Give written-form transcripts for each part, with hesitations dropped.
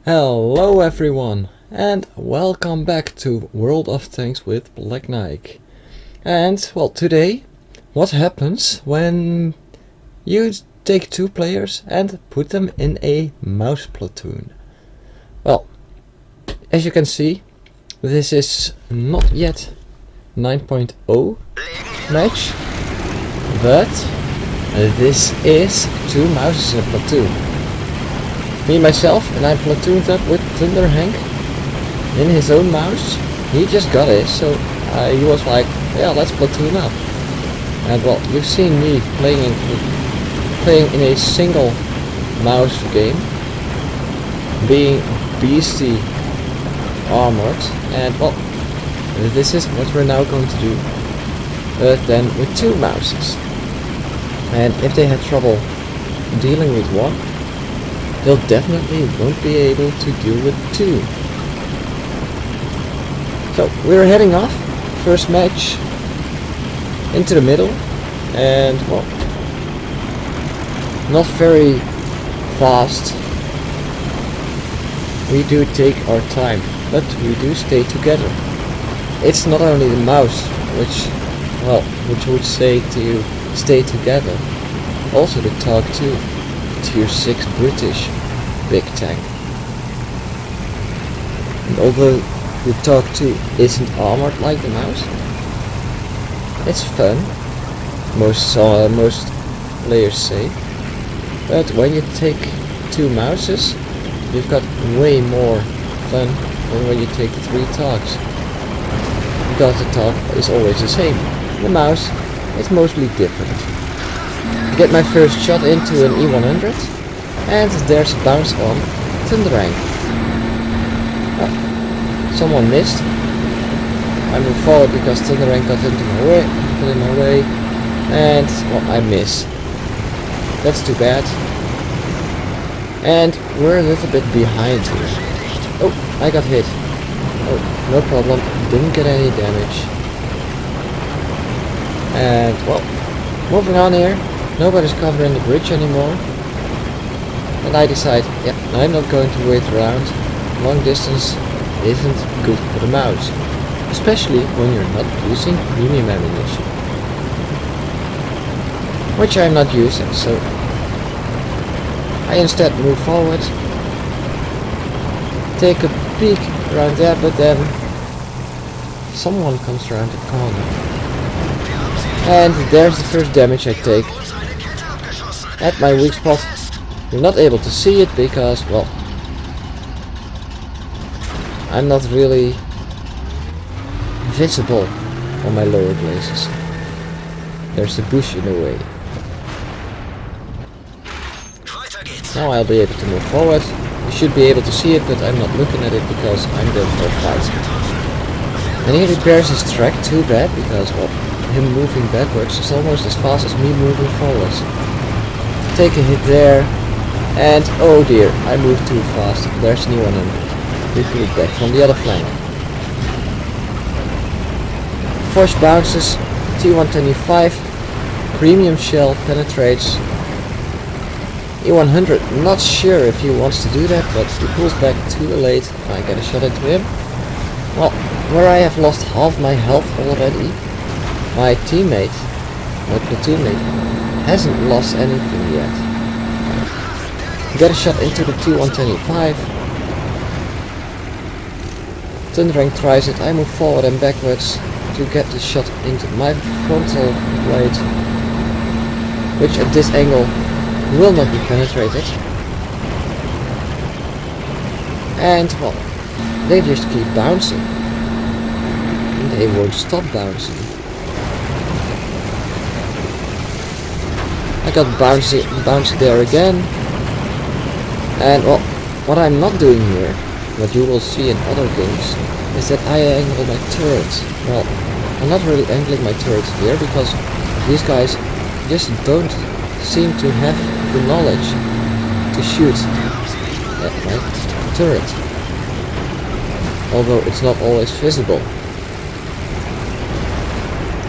Hello everyone, and welcome back to World of Tanks with Black Knight. And well, today, what happens when you take two players and put them in a mouse platoon? Well, as you can see, this is not yet 9.0 match, but this is two mouses in a platoon. Me myself, and I platooned up with Thunder Hank in his own mouse. He just got it, so he was like, yeah, let's platoon up. And well, you've seen me playing in a single mouse game, being beastie armored, and well, this is what we're now going to do, but then with two mouses. And if they had trouble dealing with one, they'll definitely won't be able to deal with two. So we're heading off, first match, into the middle, and well, not very fast. We do take our time, but we do stay together. It's not only the mouse which would say to stay together, also the TOG 2. Tier 6 British big tank. And although the TOG 2 isn't armored like the mouse, it's fun, most players say. But when you take two mouses, you've got way more fun than when you take three TOGs. Because the TOG is always the same. The mouse is mostly different. Get my first shot into an E100, and there's a bounce on Thunderang. Oh, someone missed. I move forward because Thunderang got in my way, and well, I miss. That's too bad. And we're a little bit behind here. Oh, I got hit. Oh, no problem, didn't get any damage. And well, moving on here. Nobody's covering the bridge anymore. And I decide, yeah, I'm not going to wait around. Long distance isn't good for the mouse. Especially when you're not using premium ammunition. Which I'm not using, so I instead move forward. Take a peek around there, but then someone comes around the corner. And there's the first damage I take. At my weak spot. You're not able to see it because, well, I'm not really visible on my lower glazes. There's a bush in the way. Now I'll be able to move forward. You should be able to see it, but I'm not looking at it because I'm going for a fight. And he repairs his track too bad because, well, him moving backwards is almost as fast as me moving forwards. Take a hit there, and oh dear, I moved too fast. There's an E100. We pull back from the other flank. Force bounces, T125, premium shell penetrates. E100, not sure if he wants to do that, but he pulls back too late. I get a shot into him. Well, where I have lost half my health already, my teammate, my platoon mate, hasn't lost anything yet. Get a shot into the T125. Thunderang tries it. I move forward and backwards to get the shot into my frontal blade, which at this angle will not be penetrated. And well, they just keep bouncing. And they won't stop bouncing. I got bouncy there again. And well, what I'm not doing here, what you will see in other games, is that I angle my turrets. Well, I'm not really angling my turrets here because these guys just don't seem to have the knowledge to shoot at my turret. Although it's not always visible.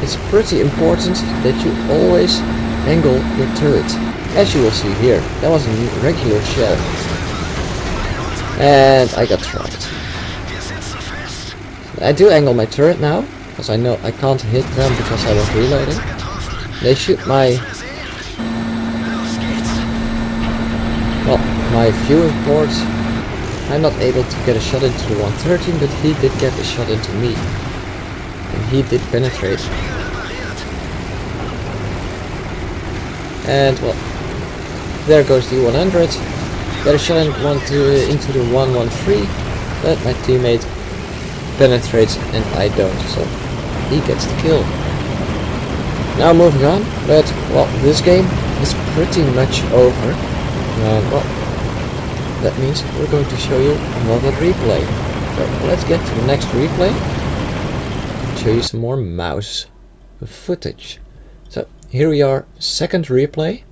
It's pretty important that you always angle your turret. As you will see here, that was a regular shell. And I got tracked. I do angle my turret now, because I know I can't hit them because I was reloading. They shoot my... well, my viewing port. I'm not able to get a shot into the 113, but he did get a shot into me. And he did penetrate. And well, there goes the 100. Got a shot into the 113, but my teammate penetrates and I don't, so he gets the kill. Now moving on, but well, this game is pretty much over. And well, that means we're going to show you another replay. So let's get to the next replay and show you some more mouse footage. So here we are, second replay.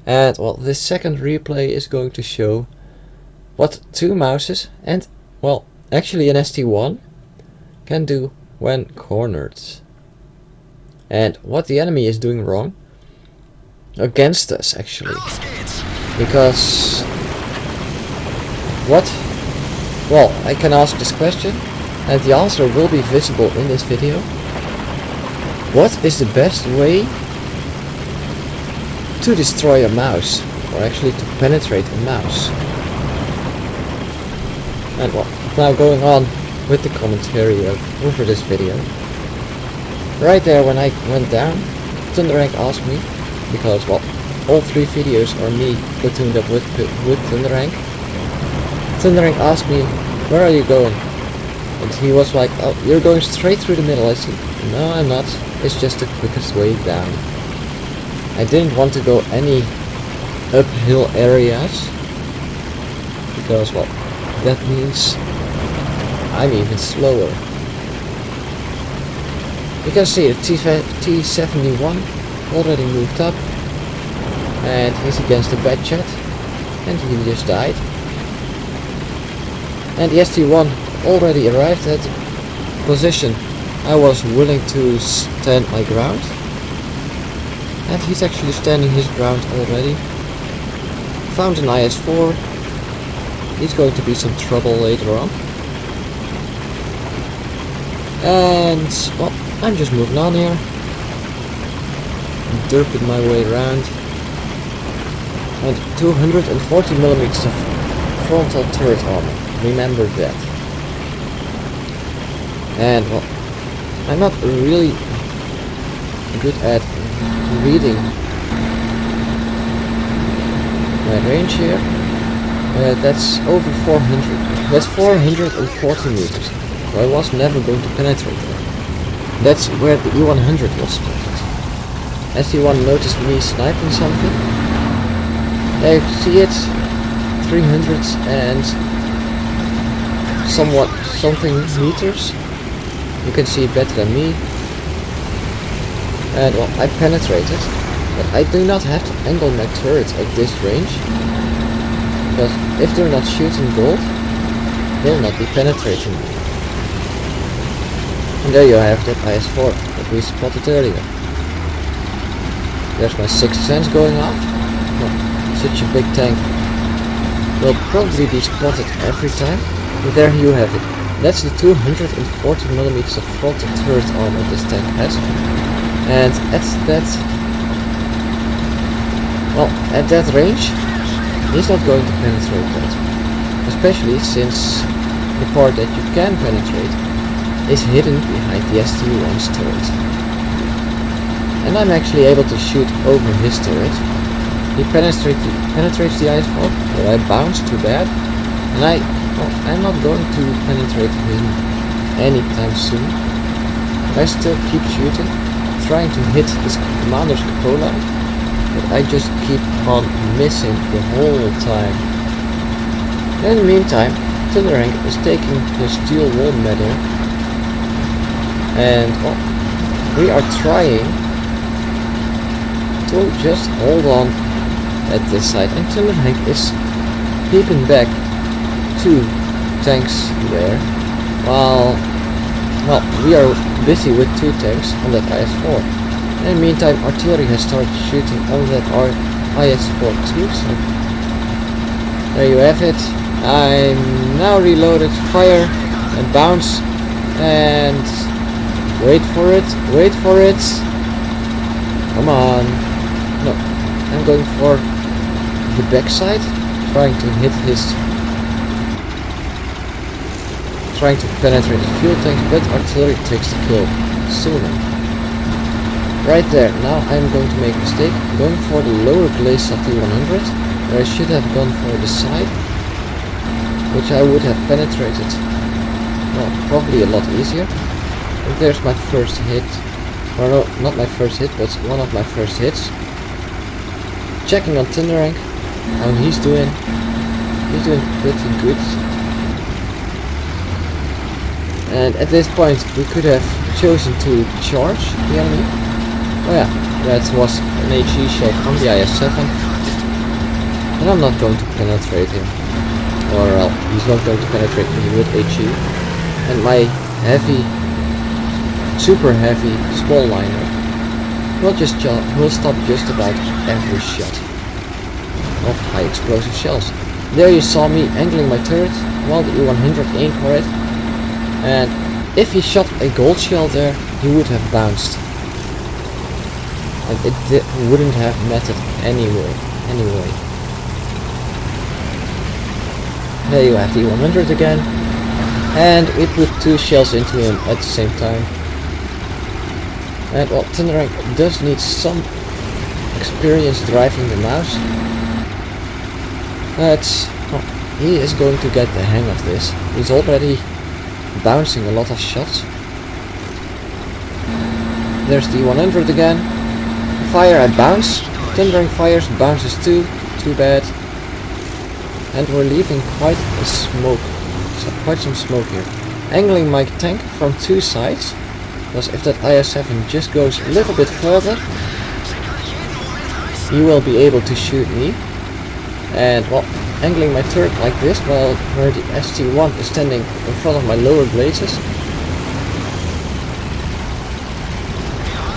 And well, this second replay is going to show what two mouses and well, actually an ST1 can do when cornered. And what the enemy is doing wrong against us actually. Because what? Well, I can ask this question and the answer will be visible in this video. What is the best way to destroy a mouse, or actually to penetrate a mouse? And well, now going on with the commentary over this video. Right there when I went down, Thunderrank asked me, because well, all three videos are me platooned up with Thunderrank. Thunderrank asked me, where are you going? And he was like, oh, you're going straight through the middle. I said, no I'm not, it's just the quickest way down. I didn't want to go any uphill areas, because well, that means I'm even slower. You can see the T-71 already moved up, and he's against the bad chat, and he just died. And the ST1 already arrived at the position I was willing to stand my ground. And he's actually standing his ground already. Found an IS-4. He's going to be some trouble later on. And well, I'm just moving on here. Derping my way around. And 240mm of frontal turret armor. Remember that. And well, I'm not really good at reading my range here. That's over 400. That's 440 meters. So I was never going to penetrate there. That's where the E100 was spotted. ST1 noticed me sniping something. There you see it. 300 and something meters. You can see it better than me. And well, I penetrated, but I do not have to angle my turret at this range, because if they're not shooting gold, they'll not be penetrating me. And there you have that IS-4 that we spotted earlier. There's my sixth sense going off. Well, such a big tank will probably be spotted every time, but there you have it. That's the 240mm of frontal turret armor this tank has. And at that range, he's not going to penetrate that. Especially since the part that you can penetrate is hidden behind the ST1's turret. And I'm actually able to shoot over his turret. He penetrates the IS-4, but I bounce too bad. And I'm not going to penetrate him anytime soon. I still keep shooting, trying to hit this commander's cupola, but I just keep on missing the whole time. In the meantime, Thunderrank is taking the steel wall medal, and well, we are trying to just hold on at this side, and Thunderrank is peeping back 2 tanks there, while well, we are busy with 2 tanks on that IS-4. In the meantime, artillery has started shooting on that IS-4 too, so There you have it. I'm now reloaded. Fire and bounce and wait for it. Wait for it. Come on. No, I'm going for the backside, trying to hit his, trying to penetrate his fuel tanks, but artillery takes the kill sooner. Right there. Now I'm going to make a mistake. Going for the lower glaze of the 100, where I should have gone for the side, which I would have penetrated, well, probably a lot easier. And there's my first hit. Or no, not my first hit, but one of my first hits. Checking on Tinderang, how he's doing. He's doing pretty good. And at this point we could have chosen to charge the enemy. Oh yeah, that was an HE shell from the IS-7. And I'm not going to penetrate him. Or well, he's not going to penetrate me with HE. And my heavy, super heavy small liner will stop just about every shot of high explosive shells. There you saw me angling my turret while the E-100 aimed for it, and if he shot a gold shell there, he would have bounced, and it wouldn't have mattered anyway. There you have the E-100 again, and we put 2 shells into him at the same time. And well, Tinderang does need some experience driving the mouse, but well, he is going to get the hang of this. He's already bouncing a lot of shots. There's the 100 again. Fire and bounce. Tinderang fires, bounces too. Too bad. And we're leaving quite a smoke. Quite some smoke here. Angling my tank from 2 sides. Because if that IS-7 just goes a little bit further, he will be able to shoot me. And well, angling my turret like this, while where the ST-1 is standing in front of my lower glazes,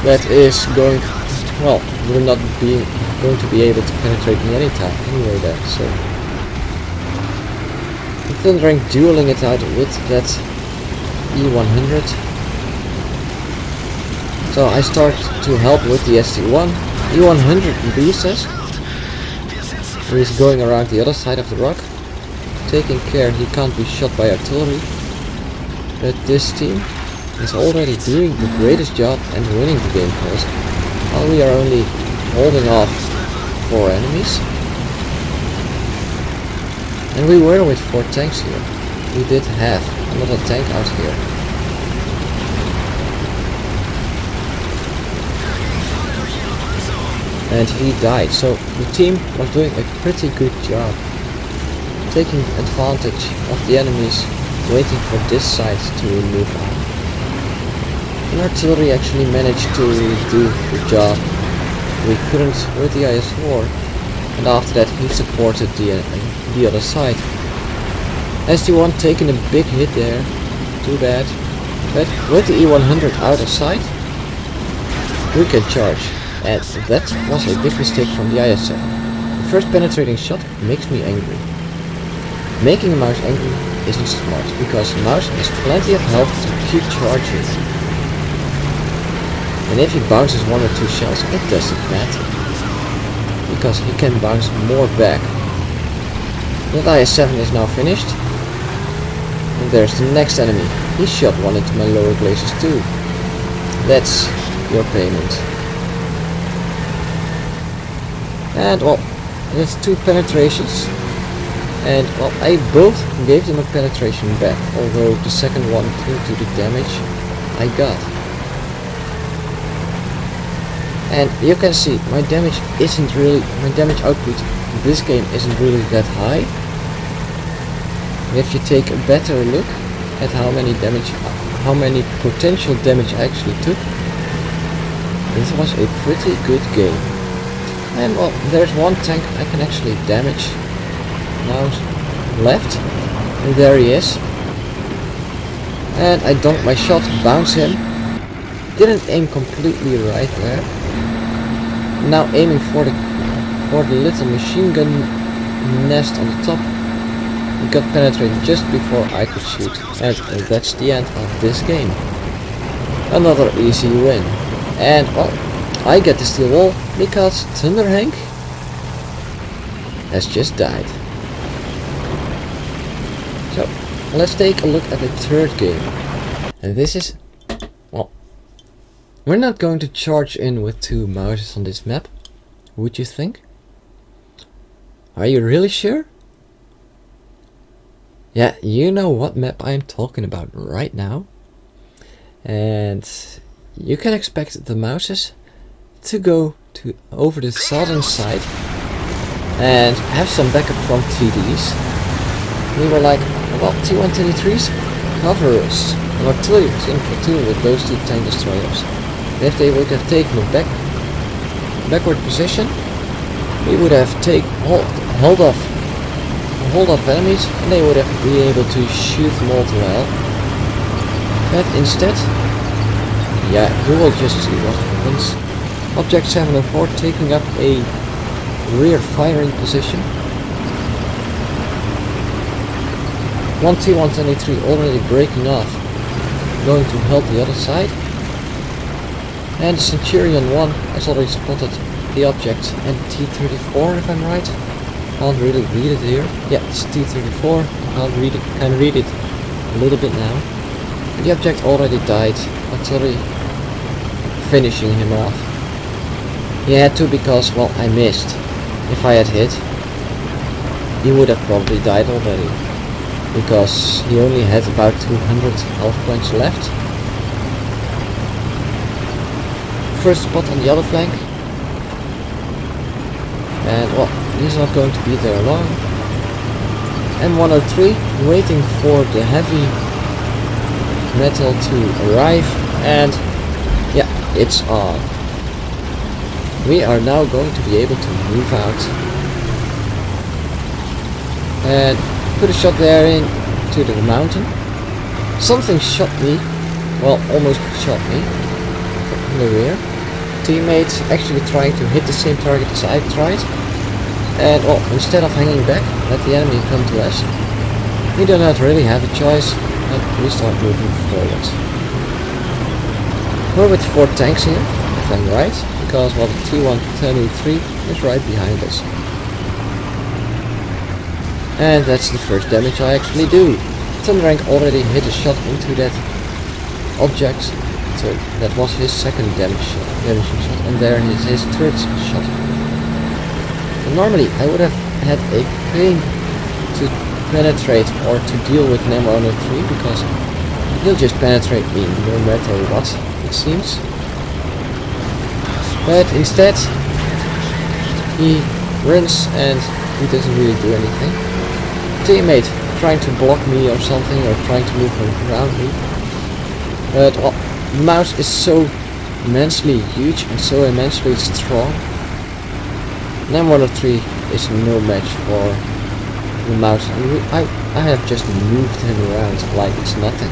that is going, well, we're not going to be able to penetrate me anytime anyway there. So Tinderang dueling it out with that E-100. So I start to help with the ST-1. E-100 leaves us. He's going around the other side of the rock, taking care he can't be shot by artillery. But this team is already doing the greatest job and winning the game for us, while we are only holding off 4 enemies. And we were with 4 tanks here. We did have another tank out here. And he died, so the team was doing a pretty good job, taking advantage of the enemies waiting for this side to move on. And artillery actually managed to do the job we couldn't with the IS-4, and after that he supported the other side. ST-1 taking a big hit there, too bad, but with the E-100 out of sight, we can charge. And that was a big mistake from the IS-7. The first penetrating shot makes me angry. Making a mouse angry isn't smart, because the mouse has plenty of health to keep charging. And if he bounces 1 or 2 shells, it doesn't matter, because he can bounce more back. That IS-7 is now finished. And there's the next enemy. He shot 1 into my lower glazes too. That's your payment. And well, that's 2 penetrations, and well, I both gave them a penetration back, although the second one due to the damage I got. And you can see my damage output this game isn't really that high. If you take a better look at how many potential damage I actually took, this was a pretty good game. And well, there's 1 tank I can actually damage now left, and there he is. And I dunked my shot, bounce him, didn't aim completely right there. Now aiming for the little machine gun nest on the top. He got penetrated just before I could shoot, and that's the end of this game. Another easy win. And well, I get the steel wall because Thunder Hank has just died. So let's take a look at the third game. And this is, well, we're not going to charge in with 2 mouses on this map, would you think? Are you really sure? Yeah, you know what map I'm talking about right now. And you can expect the mouses to go to over the southern side and have some backup from TDs. We were like, well, T-123s cover us. And artillery was in platoon with those 2 tank destroyers. If they would have taken a backward position, we would have held off enemies, and they would have been able to shoot them all to hell. But instead, yeah, you will just see what happens. Object 704 taking up a rear firing position. 1 T-123 already breaking off, going to help the other side. And Centurion 1 has already spotted the object, and T-34 if I'm right. Can't really read it here. Yeah, it's T-34. Can't read it. Can read it a little bit now. The object already died. Artillery finishing him off. He had to because, well, I missed. If I had hit, he would have probably died already. Because he only had about 200 health points left. First spot on the other flank. And well, he's not going to be there long. M103 waiting for the heavy metal to arrive, and yeah, it's on. We are now going to be able to move out. And put a shot there into the mountain. Something shot me, well, almost shot me from the rear. Teammates actually trying to hit the same target as I tried, and well, instead of hanging back, let the enemy come to us. We do not really have a choice, and we start moving forward. We're with 4 tanks here, if I'm right, because well, the T-123 is right behind us. And that's the first damage I actually do. Thunderrank already hit a shot into that object. So that was his second damaging shot, and there is his third shot. And normally I would have had a pain to penetrate or to deal with an M103 because he'll just penetrate me no matter what, it seems. But instead he runs and he doesn't really do anything. Teammate trying to block me or something, or trying to move around me. But well, the mouse is so immensely huge and so immensely strong. An M103 is no match for the mouse. I have just moved him around like it's nothing.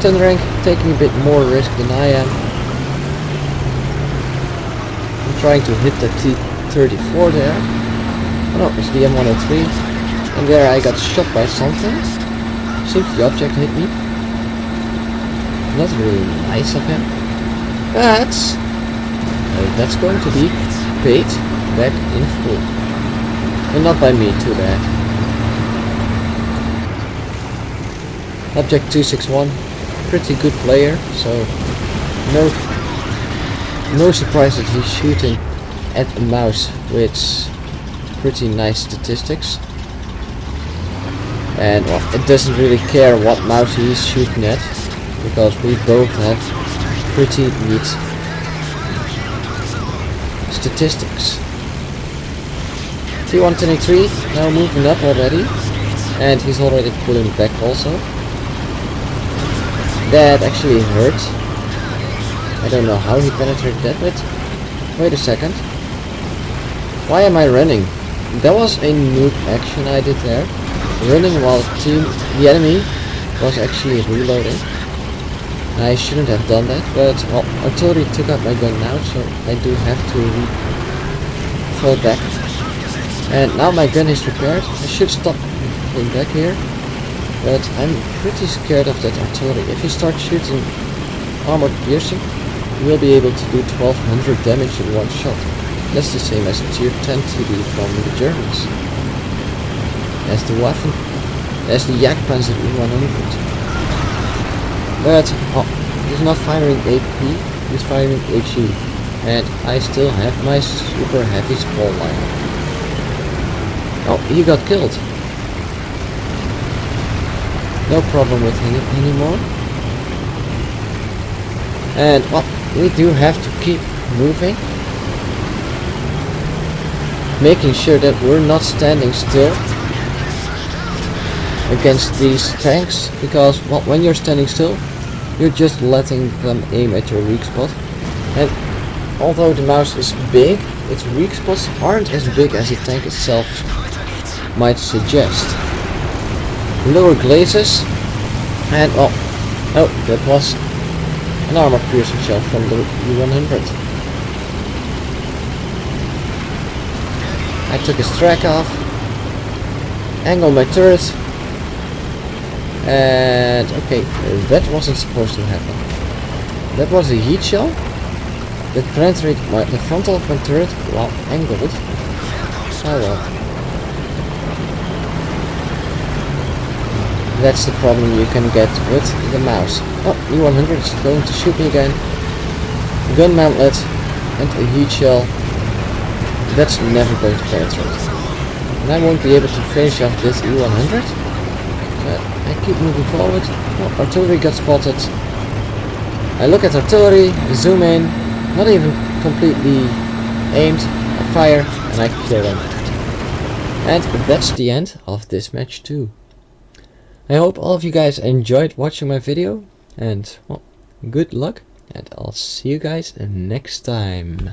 Thunderrank taking a bit more risk than I am. I'm trying to hit the T-34 there. Oh no, it's the M103. And there I got shot by something. Seems the object hit me. Not really nice of him, but that's going to be paid back in full. And not by me, too bad. Object 261, pretty good player, so no surprise that he's shooting at a mouse with pretty nice statistics. And well, it doesn't really care what mouse he's shooting at, because we both have pretty neat statistics. T-123 now moving up already, and he's already pulling back also. That actually hurt. I don't know how he penetrated that, but wait a second. Why am I running? That was a noob action I did there. Running while the enemy was actually reloading. I shouldn't have done that, but well, artillery took out my gun now, so I do have to fall back. And now my gun is repaired. I should stop going back here. But I'm pretty scared of that artillery. If you start shooting armor piercing, you will be able to do 1200 damage in one shot. That's the same as tier 10 TD from the Germans. As the Waffen, as the Jagdpanzer E100. But he's not firing AP, he's firing HE. And I still have my super heavy small line. Oh, he got killed. No problem with him anymore. And well, we do have to keep moving. Making sure that we're not standing still against these tanks. Because well, when you're standing still, you're just letting them aim at your weak spot. And although the mouse is big, its weak spots aren't as big as the tank itself might suggest. Lower glazes, and oh, that was an armor piercing shell from the U100. I took his track off, angled my turret, and okay, that wasn't supposed to happen. That was a heat shell that penetrated the frontal of my turret while angled. Oh well. That's the problem you can get with the mouse. Oh, E100 is going to shoot me again. Gun mantlet and a heat shell. That's never going to penetrate. And I won't be able to finish off this E100. But I keep moving forward. Oh, artillery got spotted. I look at artillery, zoom in, not even completely aimed, I fire, and I kill him. And that's the end of this match too. I hope all of you guys enjoyed watching my video, and well, good luck, and I'll see you guys next time.